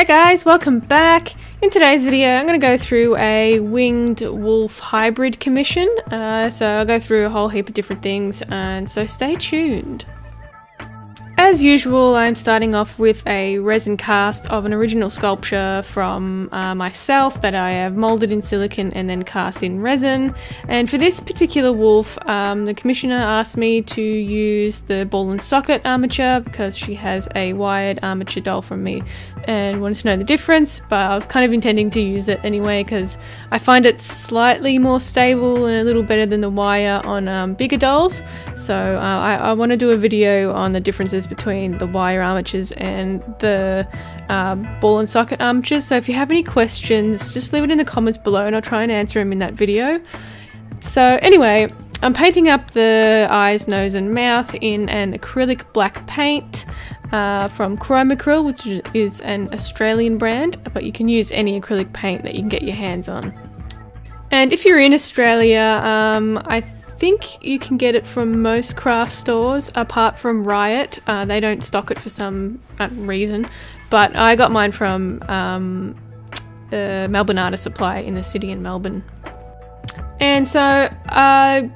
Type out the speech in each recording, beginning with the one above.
Hey guys, welcome back. In today's video I'm going to go through a winged wolf hybrid commission. So I'll go through a whole heap of different things, and so stay tuned. As usual, I'm starting off with a resin cast of an original sculpture from myself that I have moulded in silicone and then cast in resin. And for this particular wolf, the commissioner asked me to use the ball and socket armature because she has a wired armature doll from me and wanted to know the difference, but I was kind of intending to use it anyway because I find it slightly more stable and a little better than the wire on bigger dolls. So I want to do a video on the differences between the wire armatures and the ball and socket armatures. So if you have any questions, just leave it in the comments below and I'll try and answer them in that video. So anyway, I'm painting up the eyes, nose and mouth in an acrylic black paint from Acrylic, which is an Australian brand, but you can use any acrylic paint that you can get your hands on. And if you're in Australia, I think you can get it from most craft stores apart from Riot. They don't stock it for some reason, but I got mine from the Melbourne Artist Supply in the city in Melbourne. And so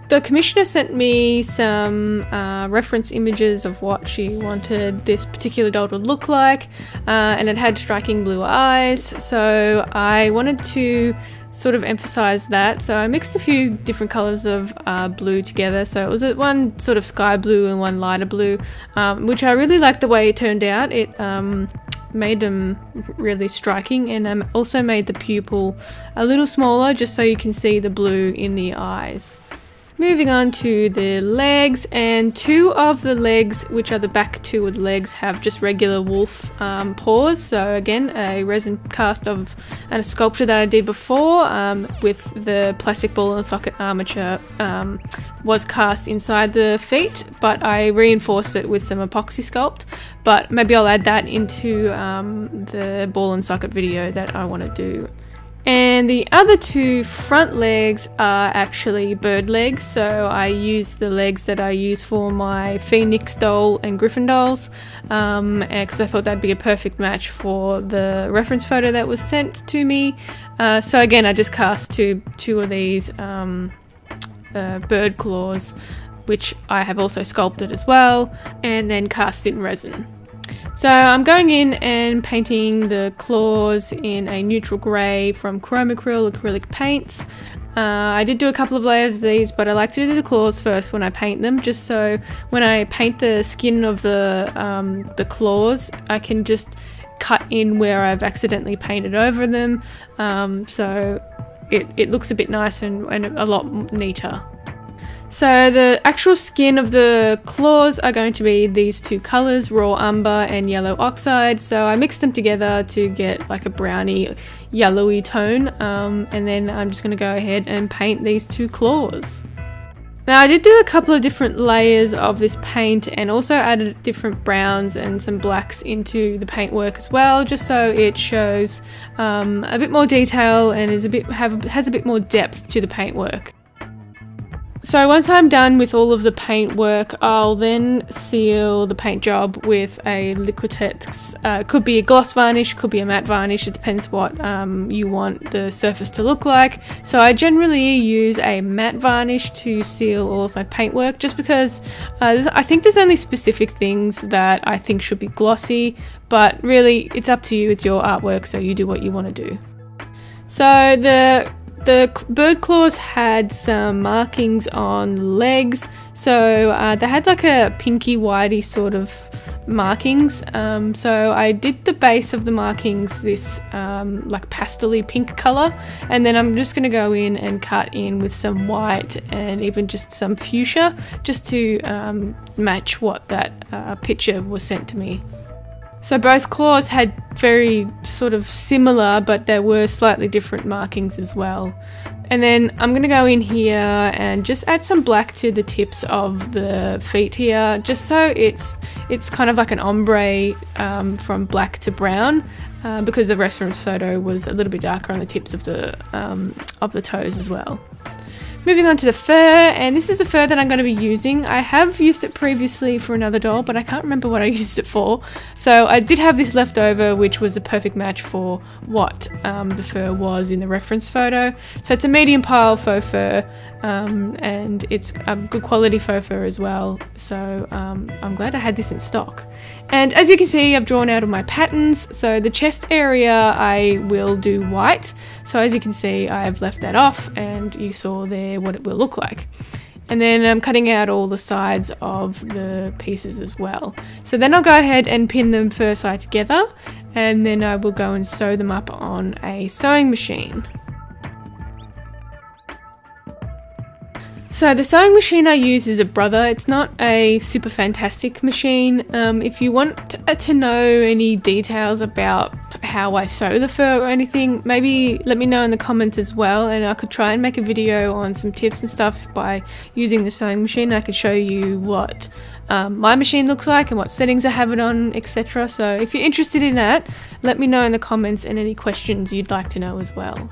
the commissioner sent me some reference images of what she wanted this particular doll to look like, and it had striking blue eyes, so I wanted to sort of emphasize that. So I mixed a few different colors of blue together. So it was one sort of sky blue and one lighter blue, which I really liked the way it turned out. It made them really striking, and also made the pupil a little smaller just so you can see the blue in the eyes. Moving on to the legs, and two of the legs, which are the back two of the legs, have just regular wolf paws. So again, a resin cast of a sculpture that I did before with the plastic ball and socket armature was cast inside the feet, but I reinforced it with some epoxy sculpt. But maybe I'll add that into the ball and socket video that I want to do. And the other two front legs are actually bird legs, so I use the legs that I use for my Phoenix doll and Griffin dolls, because I thought that'd be a perfect match for the reference photo that was sent to me. So again, I just cast two of these bird claws, which I have also sculpted as well, and then cast in resin. So I'm going in and painting the claws in a neutral grey from acrylic paints. I did do a couple of layers of these, but I like to do the claws first when I paint them, just so when I paint the skin of the claws, I can just cut in where I've accidentally painted over them, so it looks a bit nicer and a lot neater. So the actual skin of the claws are going to be these two colours, raw umber and yellow oxide. So I mixed them together to get like a browny yellowy tone, and then I'm just going to go ahead and paint these two claws. Now I did do a couple of different layers of this paint and also added different browns and some blacks into the paintwork as well, just so it shows a bit more detail and has a bit more depth to the paintwork. So once I'm done with all of the paint work, I'll then seal the paint job with a liquitex. Could be a gloss varnish, could be a matte varnish, it depends what you want the surface to look like. So I generally use a matte varnish to seal all of my paintwork, just because I think there's only specific things that I think should be glossy, but really it's up to you, it's your artwork, so you do what you want to do. So the bird claws had some markings on the legs, so they had like a pinky whitey sort of markings, so I did the base of the markings this like pastel-y pink colour, and then I'm just going to go in and cut in with some white and even just some fuchsia, just to match what that picture was sent to me. So both claws had very sort of similar, but there were slightly different markings as well. And then I'm going to go in here and just add some black to the tips of the feet here, just so it's kind of like an ombre from black to brown, because the reference photo was a little bit darker on the tips of the toes as well. Moving on to the fur, and this is the fur that I'm going to be using. I have used it previously for another doll, but I can't remember what I used it for. So I did have this left over, which was a perfect match for what the fur was in the reference photo. So it's a medium pile faux fur, and it's a good quality faux fur as well. So I'm glad I had this in stock. And as you can see, I've drawn out all my patterns. So the chest area I will do white. So as you can see, I've left that off, and you saw there what it will look like. And then I'm cutting out all the sides of the pieces as well. So then I'll go ahead and pin them fur side together, and then I will go and sew them up on a sewing machine. So the sewing machine I use is a Brother. It's not a super fantastic machine. If you want to know any details about how I sew the fur or anything, maybe let me know in the comments as well, and I could try and make a video on some tips and stuff by using the sewing machine. I could show you what my machine looks like and what settings I have it on, etc. So if you're interested in that, let me know in the comments and any questions you'd like to know as well.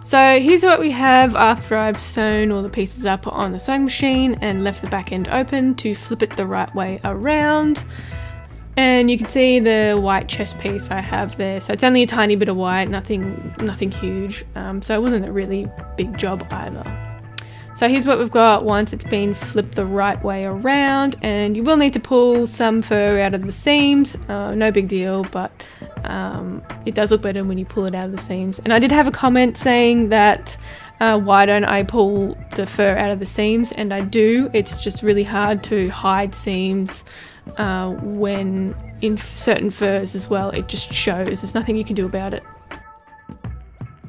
So here's what we have after I've sewn all the pieces up on the sewing machine and left the back end open to flip it the right way around. And you can see the white chest piece I have there. So it's only a tiny bit of white, nothing huge. So it wasn't a really big job either. So here's what we've got once it's been flipped the right way around, and you will need to pull some fur out of the seams. No big deal, but it does look better when you pull it out of the seams. And I did have a comment saying that why don't I pull the fur out of the seams, and I do. It's just really hard to hide seams when in certain furs as well. It just shows. There's nothing you can do about it.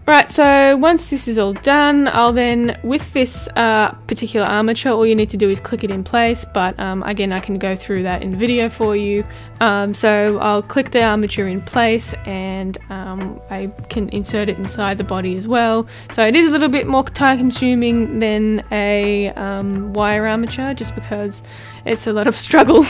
Right, so once this is all done, I'll then, with this particular armature, all you need to do is click it in place, but again, I can go through that in the video for you. So I'll click the armature in place, and I can insert it inside the body as well. So it is a little bit more time consuming than a wire armature, just because it's a lot of struggle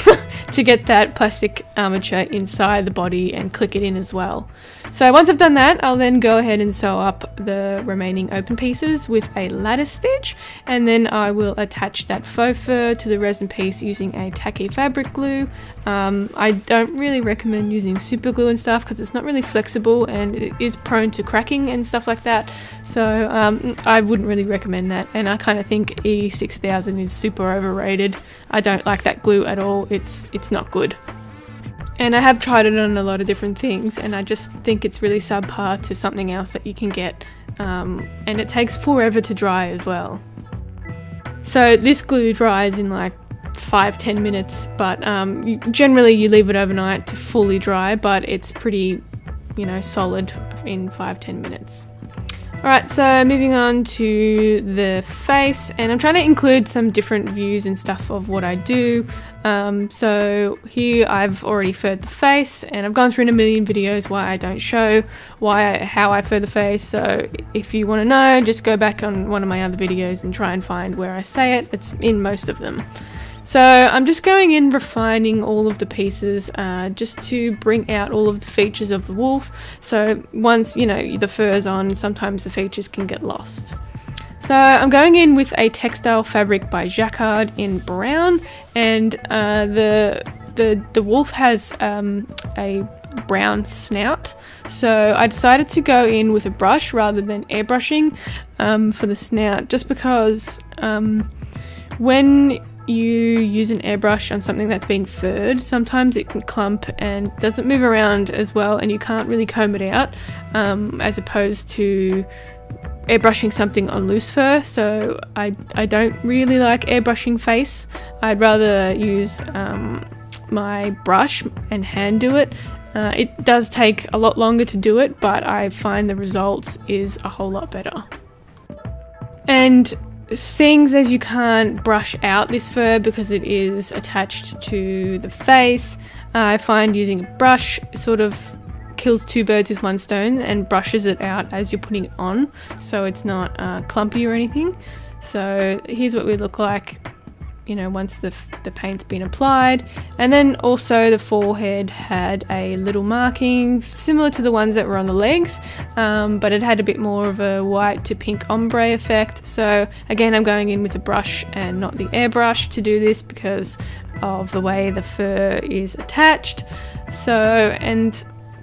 to get that plastic armature inside the body and click it in as well. So once I've done that, I'll then go ahead and sew up the remaining open pieces with a lattice stitch, and then I will attach that faux fur to the resin piece using a tacky fabric glue. I don't really recommend using super glue and stuff because it's not really flexible and it is prone to cracking and stuff like that. So I wouldn't really recommend that, and I kind of think E6000 is super overrated. I don't like that glue at all. It's not good. And I have tried it on a lot of different things, and I just think it's really subpar to something else that you can get, and it takes forever to dry as well. So this glue dries in like 5-10 minutes, but generally you leave it overnight to fully dry, but it's pretty, you know, solid in 5-10 minutes. Alright, so moving on to the face, and I'm trying to include some different views and stuff of what I do. So here I've already furred the face, and I've gone through in a million videos why I don't show how I fur the face. So if you want to know, just go back on one of my other videos and try and find where I say it. It's in most of them. So I'm just going in refining all of the pieces just to bring out all of the features of the wolf. So once, you know, the fur's on, sometimes the features can get lost. So I'm going in with a textile fabric by Jacquard in brown, and the wolf has a brown snout. So I decided to go in with a brush rather than airbrushing for the snout, just because when you use an airbrush on something that's been furred, sometimes it can clump and doesn't move around as well, and you can't really comb it out, as opposed to airbrushing something on loose fur. So I don't really like airbrushing face. I'd rather use my brush and hand do it. It does take a lot longer to do it, but I find the results is a whole lot better. And seeing as you can't brush out this fur because it is attached to the face, I find using a brush sort of kills two birds with one stone and brushes it out as you're putting it on, so it's not clumpy or anything. So here's what we look like you know, once the paint's been applied. And then also the forehead had a little marking similar to the ones that were on the legs, but it had a bit more of a white to pink ombre effect. So again, I'm going in with a brush and not the airbrush to do this because of the way the fur is attached. So, and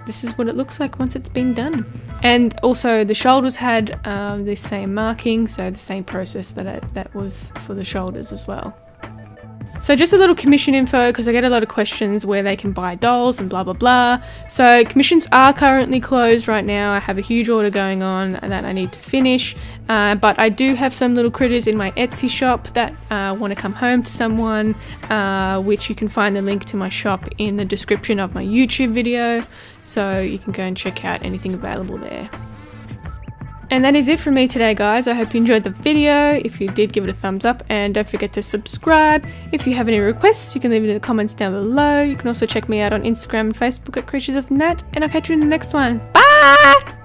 this is what it looks like once it's been done. And also the shoulders had the same marking, so the same process that was for the shoulders as well. So just a little commission info, because I get a lot of questions where they can buy dolls and blah blah blah. So commissions are currently closed right now. I have a huge order going on that I need to finish, but I do have some little critters in my Etsy shop that want to come home to someone, which you can find the link to my shop in the description of my YouTube video, so you can go and check out anything available there. And that is it from me today, guys. I hope you enjoyed the video. If you did, give it a thumbs up, and don't forget to subscribe. If you have any requests, you can leave it in the comments down below. You can also check me out on Instagram and Facebook at Creatures of Nat, and I'll catch you in the next one. Bye!